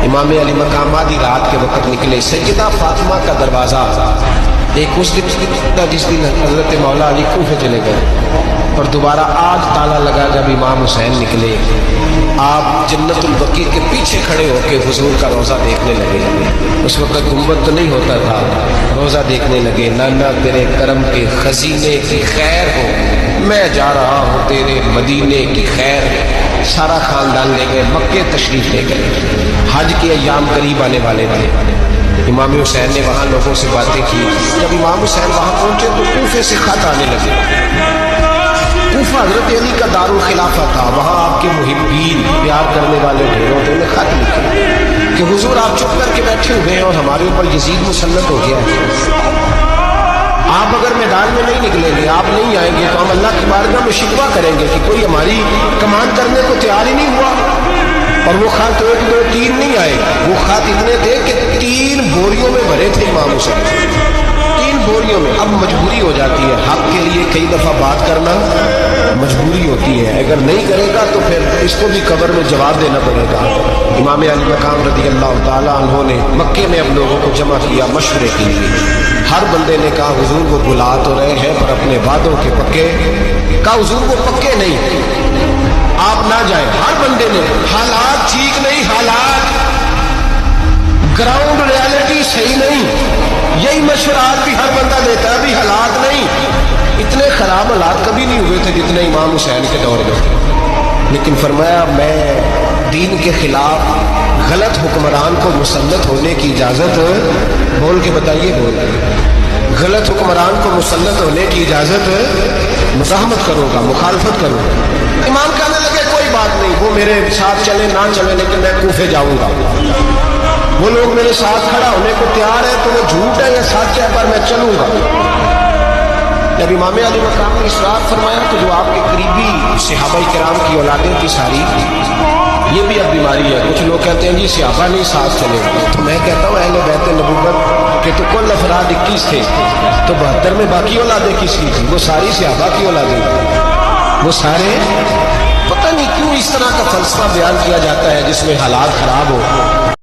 امام علی مقام آدھی رات کے وقت نکلے، سیدہ فاطمہ کا دروازہ ایک اس دن جس دن حضرت مولا علی کوفے چلے گئے، اور دوبارہ آج تالا لگا جب امام حسین نکلے۔ آپ جنت البقیع کے پیچھے کھڑے ہو کے حضور کا روضہ دیکھنے لگے۔ اس وقت گنبد تو نہیں ہوتا تھا، روضہ دیکھنے لگے۔ نانا تیرے کرم کے خزینے کی خیر ہو، میں جا رہا ہوں تیرے مدینے کی خیر۔ سارا خاندان لے گئے، مکے تشریف لے گئے۔ حج کے ایام قریب آنے والے تھے۔ امام حسین نے وہاں لوگوں سے باتیں کی۔ جب امام حسین وہاں پہنچے تو کوفے سے خط آنے لگے۔ کوفہ حضرت علی کا دارالخلافہ تھا، وہاں آپ کے محبین پیار کرنے والے ڈھیروں نے خط لکھے کہ حضور آپ چپ کر کے بیٹھے ہوئے ہیں اور ہمارے اوپر یزید مسلط ہو گیا ہے۔ آپ اگر میدان میں نہیں نکلیں گے، آپ نہیں آئیں گے تو ہم اللہ کی بارگاہ میں شکوہ کریں گے کہ کوئی ہماری کمان کرنے کو تیار ہی نہیں ہوا۔ اور وہ خط 1 2 3 نہیں آئے، وہ خط اتنے تھے کہ 3 بوریوں میں بھرے تھے امام حسین، 3 بوریوں میں۔ اب مجبوری ہو جاتی ہے، حق کے لیے کئی دفعہ بات کرنا مجبوری ہوتی ہے، اگر نہیں کرے گا تو پھر اس کو بھی قبر میں جواب دینا پڑے گا۔ امام علی مقام رضی اللہ تعالیٰ عنہ نے مکے میں اب لوگوں کو جمع کیا، مشورے کیے۔ ہر بندے نے کہا حضور وہ بلا تو رہے ہیں پر اپنے وعدوں کے پکے، کہا حضور وہ پکے نہیں، آپ نہ جائیں۔ ہر بندے نے، حالات ٹھیک نہیں، حالات گراؤنڈ ریالٹی صحیح نہیں، یہی مشورات بھی ہر بندہ دیتا ہے، بھی حالات نہیں۔ اتنے خراب حالات کبھی نہیں ہوئے تھے جتنے امام حسین کے دور میں تھے، لیکن فرمایا میں دین کے خلاف غلط حکمران کو مسلط ہونے کی اجازت، بول کے بتائیے، بول غلط حکمران کو مسلط ہونے کی اجازت، مزاحمت کرو گا، مخالفت کرو گا۔ امام کہنے لگے کوئی بات نہیں، وہ میرے ساتھ چلے نہ چلے لیکن میں کوفے جاؤں گا۔ وہ لوگ میرے ساتھ کھڑا ہونے کو تیار ہے تو وہ جھوٹ ہے یا سچ ہے پر میں چلوں گا۔ جب امام علی مقام نے اصرار فرمایا تو جو آپ کے قریبی صحابہ کرام کی اولادیں تھی ساری، یہ بھی اب بیماری ہے۔ کچھ لوگ کہتے ہیں جی صحابہ نہیں ساتھ چلے، تو میں کہتا ہوں اہل بیت نبوت کے تو کل افراد 21 تھے، تو 72 میں باقی اولادیں کس کی تھی؟ وہ ساری صحابہ کی اولادیں تھیں، وہ سارے۔ پتہ نہیں کیوں اس طرح کا فلسفہ بیان کیا جاتا ہے جس میں حالات خراب ہو۔